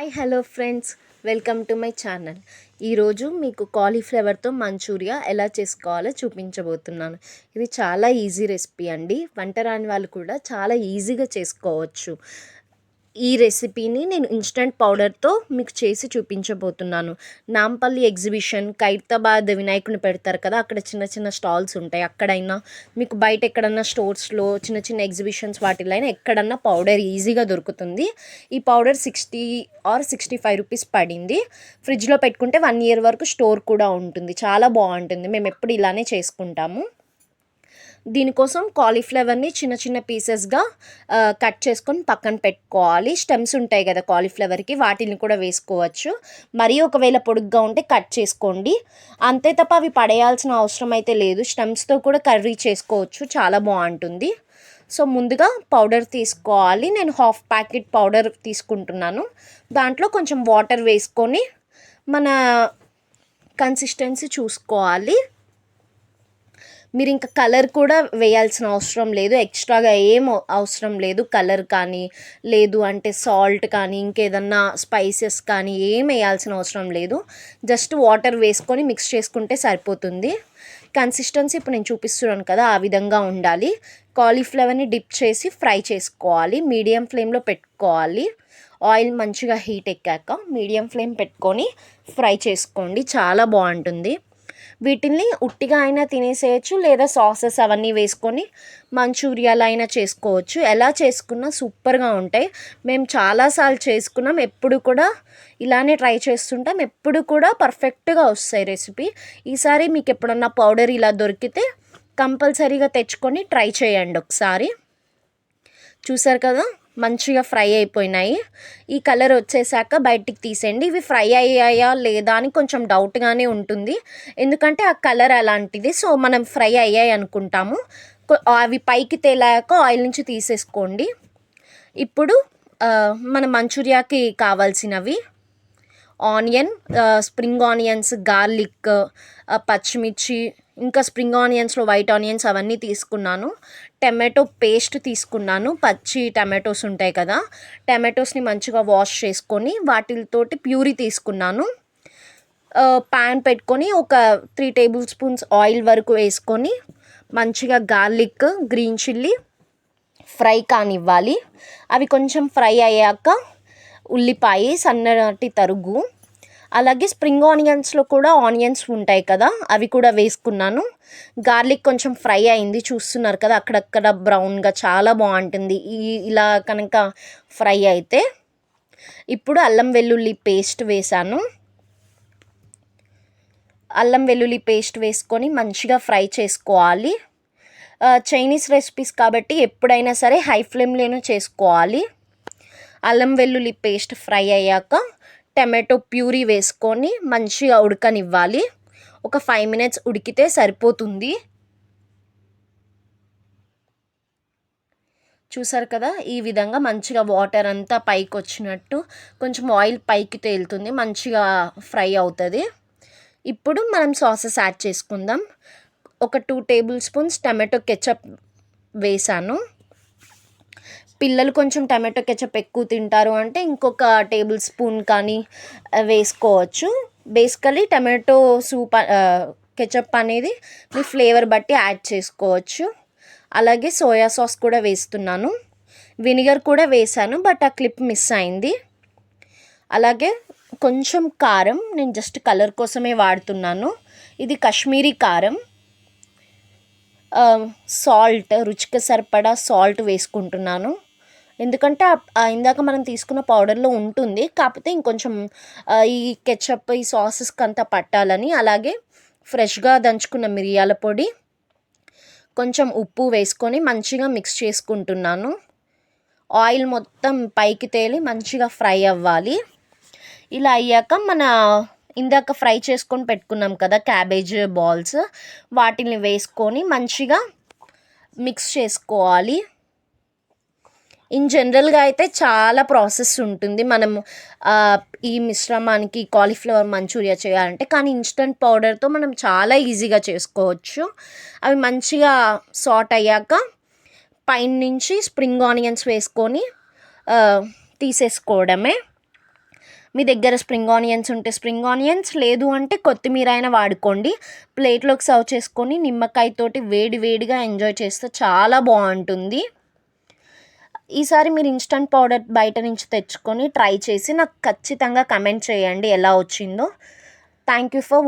Hi hello friends, welcome to my channel. ఈరోజు మీకు కాలీఫ్లవర్తో మంచూరియా ఎలా చేసుకోవాలో చూపించబోతున్నాను. ఇది చాలా ఈజీ రెసిపీ అండి. వంట రాని వాళ్ళు కూడా చాలా ఈజీగా చేసుకోవచ్చు. ఈ రెసిపీని నేను ఇన్స్టంట్ పౌడర్తో మీకు చేసి చూపించబోతున్నాను. నాంపల్లి ఎగ్జిబిషన్, ఖైరతాబాద్ వినాయకుని పెడతారు కదా, అక్కడ చిన్న చిన్న స్టాల్స్ ఉంటాయి. అక్కడైనా మీకు బయట ఎక్కడన్నా స్టోర్స్లో చిన్న చిన్న ఎగ్జిబిషన్స్ వాటిలో అయినా ఎక్కడన్నా పౌడర్ ఈజీగా దొరుకుతుంది. ఈ పౌడర్ 60 ఆర్ 65 రూపీస్ పడింది. ఫ్రిడ్జ్లో పెట్టుకుంటే 1 ఇయర్ వరకు స్టోర్ కూడా ఉంటుంది. చాలా బాగుంటుంది. మేము ఎప్పుడు ఇలానే చేసుకుంటాము. దీనికోసం కాలీఫ్లవర్ని చిన్న చిన్న పీసెస్గా కట్ చేసుకొని పక్కన పెట్టుకోవాలి. స్టెమ్స్ ఉంటాయి కదా కాలీఫ్లవర్కి, వాటిని కూడా వేసుకోవచ్చు. మరీ ఒకవేళ పొడుగ్గా ఉంటే కట్ చేసుకోండి. అంతే తప్ప అవి పడేయాల్సిన అవసరం అయితే లేదు. స్టెమ్స్తో కూడా కర్రీ చేసుకోవచ్చు, చాలా బాగుంటుంది. సో ముందుగా పౌడర్ తీసుకోవాలి. నేను హాఫ్ ప్యాకెట్ పౌడర్ తీసుకుంటున్నాను. దాంట్లో కొంచెం వాటర్ వేసుకొని మన కన్సిస్టెన్సీ చూసుకోవాలి. మీరు ఇంకా కలర్ కూడా వేయాల్సిన అవసరం లేదు, ఎక్స్ట్రాగా ఏం అవసరం లేదు. కలర్ కానీ లేదు అంటే సాల్ట్ కానీ ఇంకేదన్నా స్పైసెస్ కానీ ఏం వేయాల్సిన అవసరం లేదు. జస్ట్ వాటర్ వేసుకొని మిక్స్ చేసుకుంటే సరిపోతుంది. కన్సిస్టెన్సీ ఇప్పుడు నేను చూపిస్తున్నాను కదా, ఆ విధంగా ఉండాలి. కాలీఫ్లవర్ని డిప్ చేసి ఫ్రై చేసుకోవాలి. మీడియం ఫ్లేమ్లో పెట్టుకోవాలి. ఆయిల్ మంచిగా హీట్ ఎక్కాక మీడియం ఫ్లేమ్ పెట్టుకొని ఫ్రై చేసుకోండి, చాలా బాగుంటుంది. వీటిని ఉట్టిగా అయినా తినేసేయచ్చు, లేదా సాసెస్ అవన్నీ వేసుకొని మంచూరియాలు అయినా చేసుకోవచ్చు. ఎలా చేసుకున్నా సూపర్గా ఉంటాయి. మేము చాలాసార్లు చేసుకున్నాం, ఎప్పుడు కూడా ఇలానే ట్రై చేస్తుంటాం. ఎప్పుడు కూడా పర్ఫెక్ట్గా వస్తాయి రెసిపీ. ఈసారి మీకు ఎప్పుడన్నా పౌడర్ ఇలా దొరికితే కంపల్సరీగా తెచ్చుకొని ట్రై చేయండి ఒకసారి. చూసారు కదా, మంచిగా ఫ్రై అయిపోయినాయి. ఈ కలర్ వచ్చేసాక బయటికి తీసేయండి. ఇవి ఫ్రై అయ్యాయా లేదా అని కొంచెం డౌట్గానే ఉంటుంది, ఎందుకంటే ఆ కలర్ అలాంటిది. సో మనం ఫ్రై అయ్యాయి అనుకుంటాము. అవి పైకి తేలాక ఆయిల్ నుంచి తీసేసుకోండి. ఇప్పుడు మన మంచూరియాకి కావాల్సినవి ఆనియన్, స్ప్రింగ్ ఆనియన్స్, గార్లిక్, పచ్చిమిర్చి, ఇంకా స్ప్రింగ్ ఆనియన్స్లో వైట్ ఆనియన్స్ అవన్నీ తీసుకున్నాను. టమాటో పేస్ట్ తీసుకున్నాను. పచ్చి టమాటోస్ ఉంటాయి కదా, టమాటోస్ని మంచిగా వాష్ చేసుకొని వాటితోటి ప్యూరీ తీసుకున్నాను. ప్యాన్ పెట్టుకొని ఒక 3 టేబుల్ స్పూన్స్ ఆయిల్ వరకు వేసుకొని మంచిగా గార్లిక్, గ్రీన్ చిల్లీ ఫ్రై కానివ్వాలి. అవి కొంచెం ఫ్రై అయ్యాక ఉల్లిపాయ సన్నటి తరుగు, అలాగే స్ప్రింగ్ ఆనియన్స్లో కూడా ఆనియన్స్ ఉంటాయి కదా, అవి కూడా వేసుకున్నాను. గార్లిక్ కొంచెం ఫ్రై అయింది, చూస్తున్నారు కదా అక్కడక్కడ బ్రౌన్గా, చాలా బాగుంటుంది ఇలా కనుక ఫ్రై అయితే. ఇప్పుడు అల్లం వెల్లుల్లి పేస్ట్ వేసాను. అల్లం వెల్లుల్లి పేస్ట్ వేసుకొని మంచిగా ఫ్రై చేసుకోవాలి. చైనీస్ రెసిపీస్ కాబట్టి ఎప్పుడైనా సరే హై ఫ్లేమ్లోనే చేసుకోవాలి. అల్లం వెల్లుల్లి పేస్ట్ ఫ్రై అయ్యాక టమాటో ప్యూరీ వేసుకొని మంచిగా ఉడకనివ్వాలి. ఒక 5 మినిట్స్ ఉడికితే సరిపోతుంది. చూసారు కదా, ఈ విధంగా మంచిగా వాటర్ అంతా పైకి వచ్చినట్టు కొంచెం ఆయిల్ పైకి తేలుతుంది, మంచిగా ఫ్రై అవుతుంది. ఇప్పుడు మనం సాసెస్ యాడ్ చేసుకుందాం. ఒక 2 టేబుల్ స్పూన్స్ టమాటో కెచప్ వేసాను. పిల్లలు కొంచెం టమాటో కెచప్ ఎక్కువ తింటారు అంటే ఇంకొక టేబుల్ స్పూన్ కానీ వేసుకోవచ్చు. బేసికలీ టమాటో సూప్ కెచప్ అనేది మీ ఫ్లేవర్ బట్టి యాడ్ చేసుకోవచ్చు. అలాగే సోయా సాస్ కూడా వేస్తున్నాను. వినిగర్ కూడా వేసాను, బట్ ఆ క్లిప్ మిస్ అయింది. అలాగే కొంచెం కారం, నేను జస్ట్ కలర్ కోసమే వాడుతున్నాను. ఇది కాశ్మీరీ కారం. సాల్ట్, రుచికి సరిపడా సాల్ట్ వేసుకుంటున్నాను. ఎందుకంటే ఇందాక మనం తీసుకున్న పౌడర్లో ఉంటుంది, కాకపోతే ఇంకొంచెం ఈ కెచప్ ఈ సాసెస్కి అంతా పట్టాలని. అలాగే ఫ్రెష్గా దంచుకున్న మిరియాల పొడి, కొంచెం ఉప్పు వేసుకొని మంచిగా మిక్స్ చేసుకుంటున్నాను. ఆయిల్ మొత్తం పైకి తేలి మంచిగా ఫ్రై అవ్వాలి. ఇలా అయ్యాక మన ఇందాక ఫ్రై చేసుకొని పెట్టుకున్నాం కదా క్యాబేజ్ బాల్స్, వాటిని వేసుకొని మంచిగా మిక్స్ చేసుకోవాలి. ఇన్ జనరల్గా అయితే చాలా ప్రాసెస్ ఉంటుంది మనము ఈ మిశ్రమానికి కాలీఫ్లవర్ మంచూరియా చేయాలంటే, కానీ ఇన్స్టంట్ పౌడర్తో మనం చాలా ఈజీగా చేసుకోవచ్చు. అవి మంచిగా సాట్ అయ్యాక పైన నుంచి స్ప్రింగ్ ఆనియన్స్ వేసుకొని తీసేసుకోవడమే. మీ దగ్గర స్ప్రింగ్ ఆనియన్స్ ఉంటే స్ప్రింగ్ ఆనియన్స్, లేదు అంటే కొత్తిమీర అయినా వాడుకోండి. ప్లేట్లోకి సర్వ్ చేసుకొని నిమ్మకాయతోటి వేడి వేడిగా ఎంజాయ్ చేస్తే చాలా బాగుంటుంది. ఈసారి మీరు ఇన్స్టంట్ పౌడర్ బయట నుంచి తెచ్చుకొని ట్రై చేసి నాకు ఖచ్చితంగా కమెంట్ చేయండి ఎలా వచ్చిందో. Thank you for